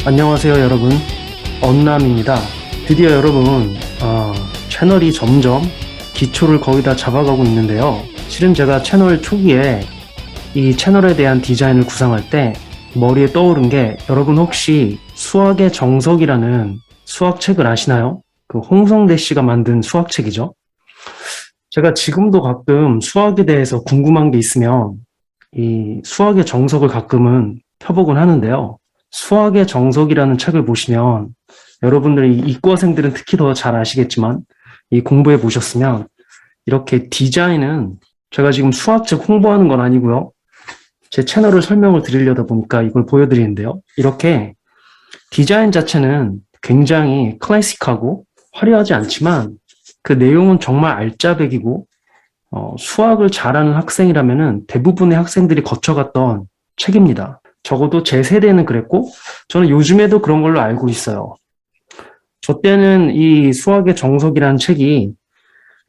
안녕하세요 여러분, 언남입니다. 드디어 여러분, 채널이 점점 기초를 거의 다 잡아가고 있는데요. 실은 제가 채널 초기에 이 채널에 대한 디자인을 구상할 때 머리에 떠오른 게, 여러분 혹시 수학의 정석이라는 수학책을 아시나요? 그 홍성대 씨가 만든 수학책이죠. 제가 지금도 가끔 수학에 대해서 궁금한 게 있으면 이 수학의 정석을 가끔은 펴보곤 하는데요. 수학의 정석이라는 책을 보시면, 여러분들이 이과생들은 특히 더 잘 아시겠지만 이 공부해 보셨으면, 이렇게 디자인은, 제가 지금 수학책 홍보하는 건 아니고요, 제 채널을 설명을 드리려다 보니까 이걸 보여드리는데요. 이렇게 디자인 자체는 굉장히 클래식하고 화려하지 않지만 그 내용은 정말 알짜배기고, 수학을 잘하는 학생이라면은 대부분의 학생들이 거쳐갔던 책입니다. 적어도 제 세대는 그랬고, 저는 요즘에도 그런 걸로 알고 있어요. 저 때는 이 수학의 정석이라는 책이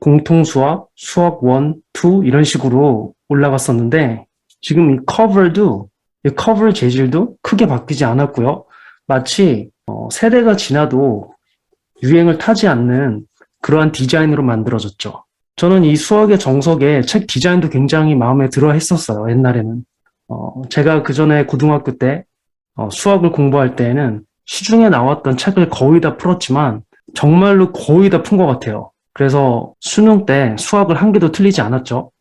공통수학, 수학 1, 2 이런 식으로 올라갔었는데, 지금 이 커버 재질도 크게 바뀌지 않았고요. 마치 세대가 지나도 유행을 타지 않는 그러한 디자인으로 만들어졌죠. 저는 이 수학의 정석의 책 디자인도 굉장히 마음에 들어 했었어요, 옛날에는. 제가 그 전에 고등학교 때 수학을 공부할 때에는 시중에 나왔던 책을 거의 다 풀었지만 정말로 거의 다 푼 것 같아요. 그래서 수능 때 수학을 한 개도 틀리지 않았죠.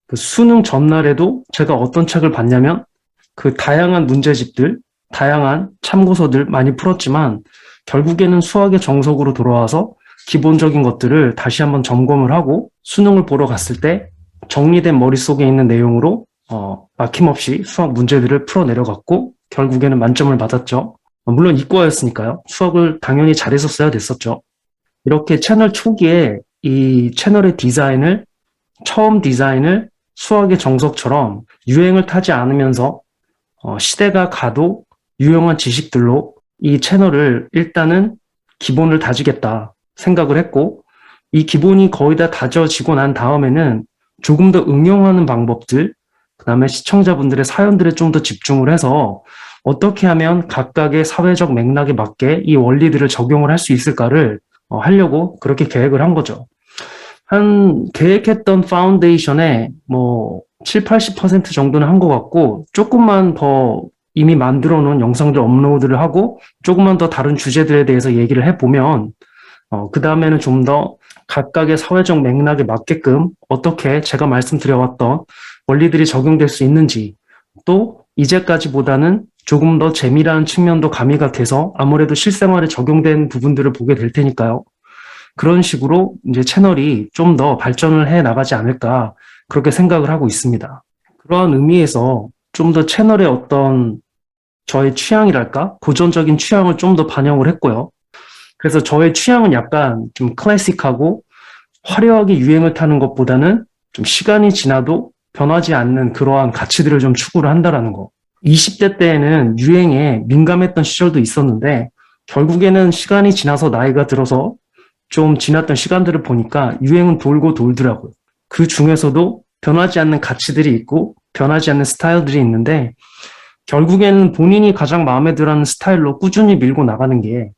그 수능 전날에도 제가 어떤 책을 봤냐면, 그 다양한 문제집들, 다양한 참고서들 많이 풀었지만 결국에는 수학의 정석으로 돌아와서 기본적인 것들을 다시 한번 점검을 하고 수능을 보러 갔을 때 정리된 머릿속에 있는 내용으로 막힘없이 수학 문제들을 풀어 내려갔고, 결국에는 만점을 받았죠. 물론 이과였으니까요. 수학을 당연히 잘했었어야 됐었죠. 이렇게 채널 초기에 이 채널의 처음 디자인을 수학의 정석처럼 유행을 타지 않으면서 시대가 가도 유용한 지식들로 이 채널을 일단은 기본을 다지겠다 생각을 했고, 이 기본이 거의 다 다져지고 난 다음에는 조금 더 응용하는 방법들, 그 다음에 시청자분들의 사연들에 좀 더 집중을 해서 어떻게 하면 각각의 사회적 맥락에 맞게 이 원리들을 적용을 할 수 있을까를 하려고 그렇게 계획을 한 거죠. 계획했던 파운데이션에 7, 80% 정도는 한 것 같고, 조금만 더 이미 만들어 놓은 영상들 업로드를 하고 조금만 더 다른 주제들에 대해서 얘기를 해보면, 그 다음에는 좀 더 각각의 사회적 맥락에 맞게끔 어떻게 제가 말씀드려왔던 원리들이 적용될 수 있는지, 또 이제까지보다는 조금 더 재미라는 측면도 가미가 돼서 아무래도 실생활에 적용된 부분들을 보게 될 테니까요. 그런 식으로 이제 채널이 좀 더 발전을 해 나가지 않을까, 그렇게 생각을 하고 있습니다. 그러한 의미에서 좀 더 채널의 어떤 저의 취향이랄까? 고전적인 취향을 좀 더 반영을 했고요. 그래서 저의 취향은 약간 좀 클래식하고 화려하게 유행을 타는 것보다는 좀 시간이 지나도 변하지 않는 그러한 가치들을 좀 추구를 한다라는 거. 20대 때에는 유행에 민감했던 시절도 있었는데, 결국에는 시간이 지나서 나이가 들어서 좀 지났던 시간들을 보니까 유행은 돌고 돌더라고요. 그 중에서도 변하지 않는 가치들이 있고 변하지 않는 스타일들이 있는데, 결국에는 본인이 가장 마음에 들어하는 스타일로 꾸준히 밀고 나가는 게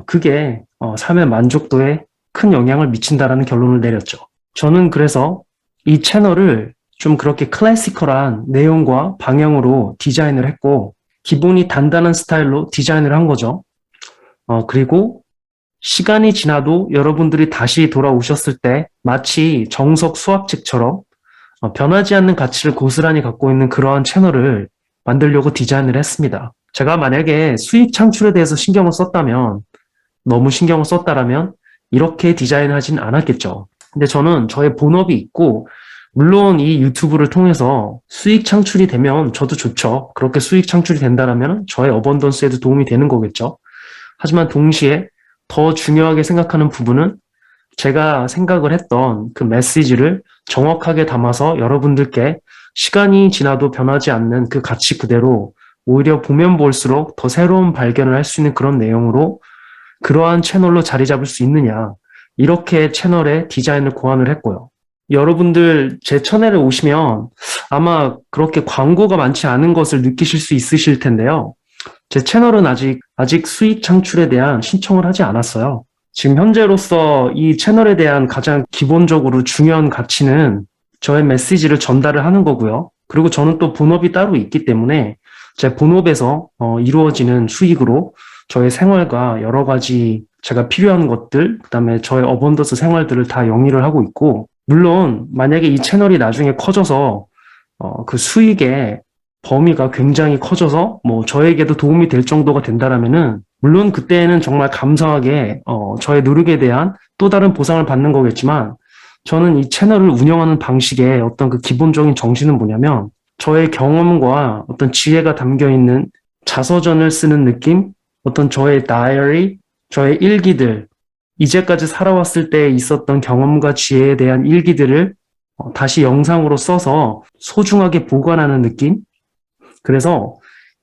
그게 삶의 만족도에 큰 영향을 미친다라는 결론을 내렸죠. 저는 그래서 이 채널을 좀 그렇게 클래시컬한 내용과 방향으로 디자인을 했고, 기본이 단단한 스타일로 디자인을 한 거죠. 그리고 시간이 지나도 여러분들이 다시 돌아오셨을 때 마치 정석 수학책처럼 변하지 않는 가치를 고스란히 갖고 있는 그러한 채널을 만들려고 디자인을 했습니다. 제가 만약에 수익 창출에 대해서 신경을 썼다면, 너무 신경을 썼다라면 이렇게 디자인하진 않았겠죠. 근데 저는 저의 본업이 있고, 물론 이 유튜브를 통해서 수익 창출이 되면 저도 좋죠. 그렇게 수익 창출이 된다라면 저의 어번던스에도 도움이 되는 거겠죠. 하지만 동시에 더 중요하게 생각하는 부분은, 제가 생각을 했던 그 메시지를 정확하게 담아서 여러분들께 시간이 지나도 변하지 않는 그 가치 그대로, 오히려 보면 볼수록 더 새로운 발견을 할 수 있는 그런 내용으로 그러한 채널로 자리 잡을 수 있느냐, 이렇게 채널의 디자인을 고안을 했고요. 여러분들 제 채널에 오시면 아마 그렇게 광고가 많지 않은 것을 느끼실 수 있으실 텐데요. 제 채널은 아직 수익 창출에 대한 신청을 하지 않았어요. 지금 현재로서 이 채널에 대한 가장 기본적으로 중요한 가치는 저의 메시지를 전달을 하는 거고요. 그리고 저는 또 본업이 따로 있기 때문에 제 본업에서 이루어지는 수익으로 저의 생활과 여러 가지 제가 필요한 것들, 그다음에 저의 어번더스 생활들을 다 영위를 하고 있고, 물론 만약에 이 채널이 나중에 커져서 그 수익의 범위가 굉장히 커져서 뭐 저에게도 도움이 될 정도가 된다라면은 물론 그때는 정말 감사하게 저의 노력에 대한 또 다른 보상을 받는 거겠지만 저는 이 채널을 운영하는 방식의 어떤 그 기본적인 정신은 뭐냐면 저의 경험과 어떤 지혜가 담겨 있는 자서전을 쓰는 느낌, 어떤 저의 다이어리, 저의 일기들, 이제까지 살아왔을 때 있었던 경험과 지혜에 대한 일기들을 다시 영상으로 써서 소중하게 보관하는 느낌? 그래서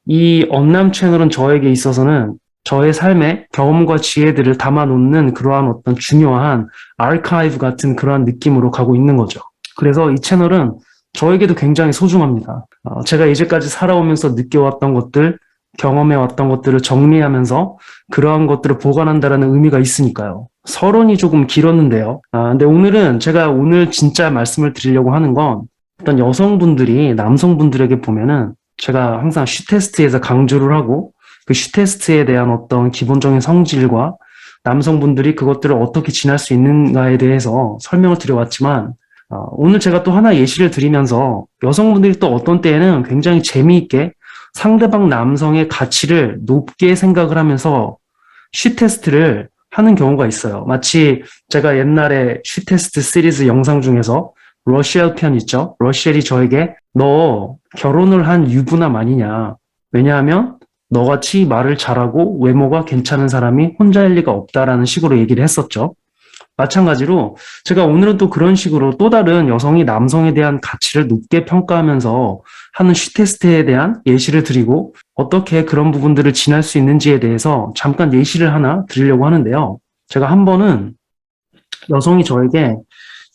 이 언남 채널은 저에게 있어서는 저의 삶의 경험과 지혜들을 담아놓는 그러한 어떤 중요한 아카이브 같은 그러한 느낌으로 가고 있는 거죠. 그래서 이 채널은 저에게도 굉장히 소중합니다. 제가 이제까지 살아오면서 느껴왔던 것들, 경험해왔던 것들을 정리하면서 그러한 것들을 보관한다는 의미가 있으니까요. 서론이 조금 길었는데요. 근데 제가 오늘 진짜 말씀을 드리려고 하는 건 어떤 여성분들이 남성분들에게 보면은 제가 항상 슈테스트에서 강조를 하고 그 슈테스트에 대한 어떤 기본적인 성질과 남성분들이 그것들을 어떻게 지날 수 있는가에 대해서 설명을 드려왔지만 오늘 제가 또 하나 예시를 드리면서 여성분들이 또 어떤 때에는 굉장히 재미있게 상대방 남성의 가치를 높게 생각을 하면서 슈테스트를 하는 경우가 있어요. 마치 제가 옛날에 슈테스트 시리즈 영상 중에서 러시엘 편 있죠? 러시엘이 저에게 너 결혼을 한 유부남 아니냐. 왜냐하면 너같이 말을 잘하고 외모가 괜찮은 사람이 혼자일 리가 없다라는 식으로 얘기를 했었죠. 마찬가지로 제가 오늘은 또 그런 식으로 또 다른 여성이 남성에 대한 가치를 높게 평가하면서 하는 슈테스트에 대한 예시를 드리고 어떻게 그런 부분들을 지날 수 있는지에 대해서 잠깐 예시를 하나 드리려고 하는데요. 제가 한 번은 여성이 저에게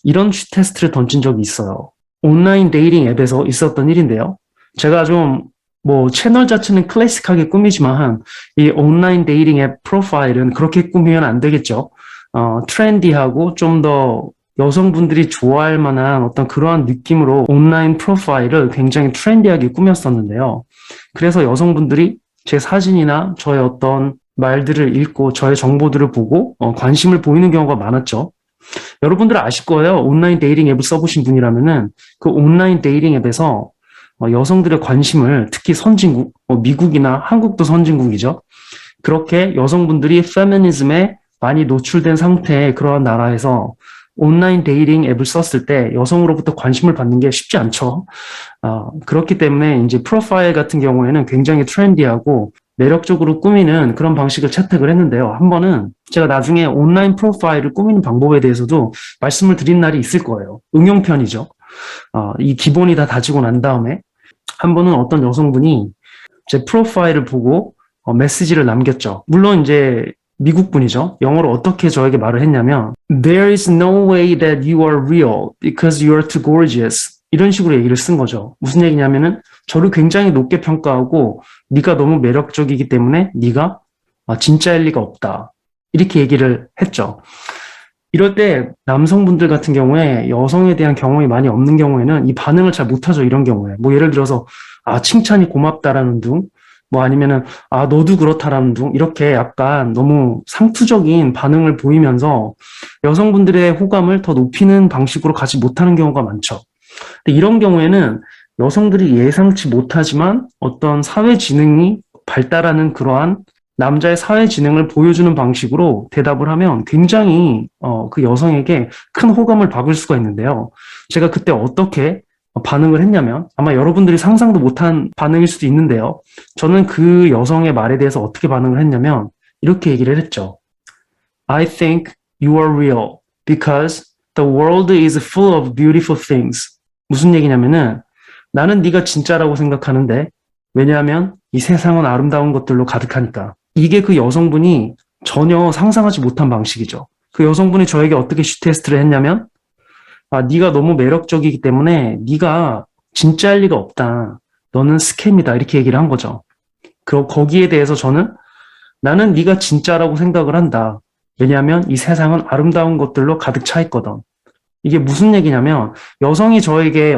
이런 슈테스트를 던진 적이 있어요. 온라인 데이팅 앱에서 있었던 일인데요. 제가 좀 채널 자체는 클래식하게 꾸미지만 이 온라인 데이팅 앱 프로파일은 그렇게 꾸미면 안 되겠죠. 트렌디하고 좀 더 여성분들이 좋아할 만한 어떤 그러한 느낌으로 온라인 프로파일을 굉장히 트렌디하게 꾸몄었는데요. 그래서 여성분들이 제 사진이나 저의 어떤 말들을 읽고 저의 정보들을 보고 관심을 보이는 경우가 많았죠. 여러분들 아실 거예요. 온라인 데이팅 앱을 써보신 분이라면은 그 온라인 데이팅 앱에서 여성들의 관심을 특히 선진국, 미국이나 한국도 선진국이죠. 그렇게 여성분들이 페미니즘에 많이 노출된 상태의 그러한 나라에서 온라인 데이팅 앱을 썼을 때 여성으로부터 관심을 받는 게 쉽지 않죠. 그렇기 때문에 이제 프로파일 같은 경우에는 굉장히 트렌디하고 매력적으로 꾸미는 그런 방식을 채택을 했는데요. 한 번은 제가 나중에 온라인 프로파일을 꾸미는 방법에 대해서도 말씀을 드린 날이 있을 거예요. 응용편이죠. 이 기본이 다 다지고 난 다음에 한 번은 어떤 여성분이 제 프로파일을 보고 메시지를 남겼죠. 물론 이제 미국 분이죠. 영어로 어떻게 저에게 말을 했냐면 There is no way that you are real because you are too gorgeous. 이런 식으로 얘기를 쓴 거죠. 무슨 얘기냐면은 저를 굉장히 높게 평가하고 네가 너무 매력적이기 때문에 네가 진짜일 리가 없다. 이렇게 얘기를 했죠. 이럴 때 남성분들 같은 경우에 여성에 대한 경험이 많이 없는 경우에는 이 반응을 잘 못하죠. 이런 경우에. 예를 들어서 칭찬이 고맙다라는 둥, 아니면은 너도 그렇다라는 둥, 이렇게 약간 너무 상투적인 반응을 보이면서 여성분들의 호감을 더 높이는 방식으로 가지 못하는 경우가 많죠. 근데 이런 경우에는 여성들이 예상치 못하지만 어떤 사회 지능이 발달하는 그러한 남자의 사회 지능을 보여주는 방식으로 대답을 하면 굉장히 그 여성에게 큰 호감을 받을 수가 있는데요. 제가 그때 어떻게 반응을 했냐면 아마 여러분들이 상상도 못한 반응일 수도 있는데요. 저는 그 여성의 말에 대해서 어떻게 반응을 했냐면 이렇게 얘기를 했죠. I think you are real because the world is full of beautiful things. 무슨 얘기냐면은 나는 네가 진짜라고 생각하는데 왜냐하면 이 세상은 아름다운 것들로 가득하니까. 이게 그 여성분이 전혀 상상하지 못한 방식이죠. 그 여성분이 저에게 어떻게 슈테스트를 했냐면 네가 너무 매력적이기 때문에 네가 진짜일 리가 없다. 너는 스캠이다. 이렇게 얘기를 한 거죠. 거기에 대해서 나는 네가 진짜라고 생각을 한다. 왜냐하면 이 세상은 아름다운 것들로 가득 차 있거든. 이게 무슨 얘기냐면 여성이 저에게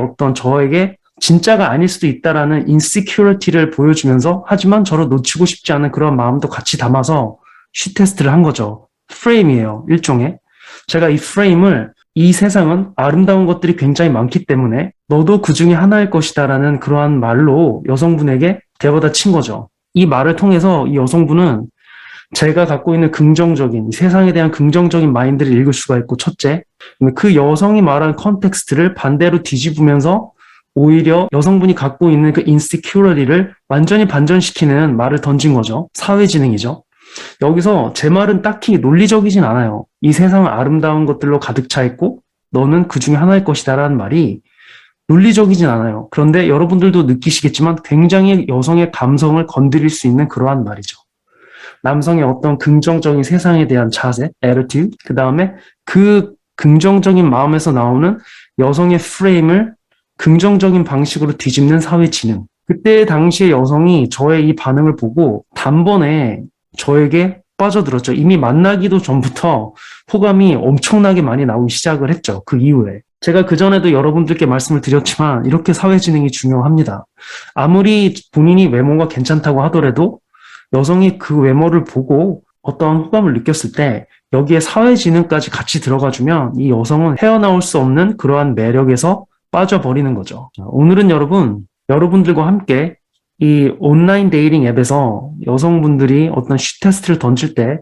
진짜가 아닐 수도 있다라는 인시큐리티를 보여주면서 하지만 저를 놓치고 싶지 않은 그런 마음도 같이 담아서 쉬 테스트를 한 거죠. 프레임이에요. 일종의. 제가 이 프레임을 이 세상은 아름다운 것들이 굉장히 많기 때문에 너도 그 중에 하나일 것이다라는 그러한 말로 여성분에게 대받아 친 거죠. 이 말을 통해서 이 여성분은 제가 갖고 있는 이 세상에 대한 긍정적인 마인드를 읽을 수가 있고, 첫째, 그 여성이 말한 컨텍스트를 반대로 뒤집으면서 오히려 여성분이 갖고 있는 그 인시큐리티를 완전히 반전시키는 말을 던진 거죠. 사회지능이죠. 여기서 제 말은 딱히 논리적이진 않아요. 이 세상은 아름다운 것들로 가득 차 있고 너는 그 중에 하나일 것이다라는 말이 논리적이진 않아요. 그런데 여러분들도 느끼시겠지만 굉장히 여성의 감성을 건드릴 수 있는 그러한 말이죠. 남성의 어떤 긍정적인 세상에 대한 자세, attitude, 그 다음에 그 긍정적인 마음에서 나오는 여성의 프레임을 긍정적인 방식으로 뒤집는 사회 지능. 그때 당시에 여성이 저의 이 반응을 보고 단번에 저에게 빠져들었죠. 이미 만나기도 전부터 호감이 엄청나게 많이 나오기 시작을 했죠. 그 이후에. 제가 그전에도 여러분들께 말씀을 드렸지만 이렇게 사회 지능이 중요합니다. 아무리 본인이 외모가 괜찮다고 하더라도 여성이 그 외모를 보고 어떤 호감을 느꼈을 때 여기에 사회 지능까지 같이 들어가주면 이 여성은 헤어나올 수 없는 그러한 매력에서 빠져버리는 거죠. 오늘은 여러분들과 함께 이 온라인 데이팅 앱에서 여성분들이 어떤 쉬 테스트를 던질 때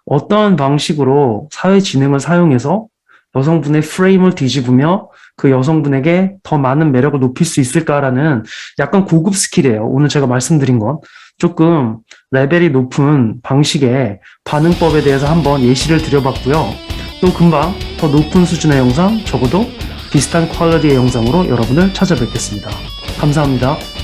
어떠한 방식으로 사회 지능을 사용해서 여성분의 프레임을 뒤집으며 그 여성분에게 더 많은 매력을 높일 수 있을까라는 약간 고급 스킬이에요. 오늘 제가 말씀드린 건 조금 레벨이 높은 방식의 반응법에 대해서 한번 예시를 드려봤고요. 또 금방 더 높은 수준의 영상, 적어도 비슷한 퀄리티의 영상으로 여러분을 찾아뵙겠습니다. 감사합니다.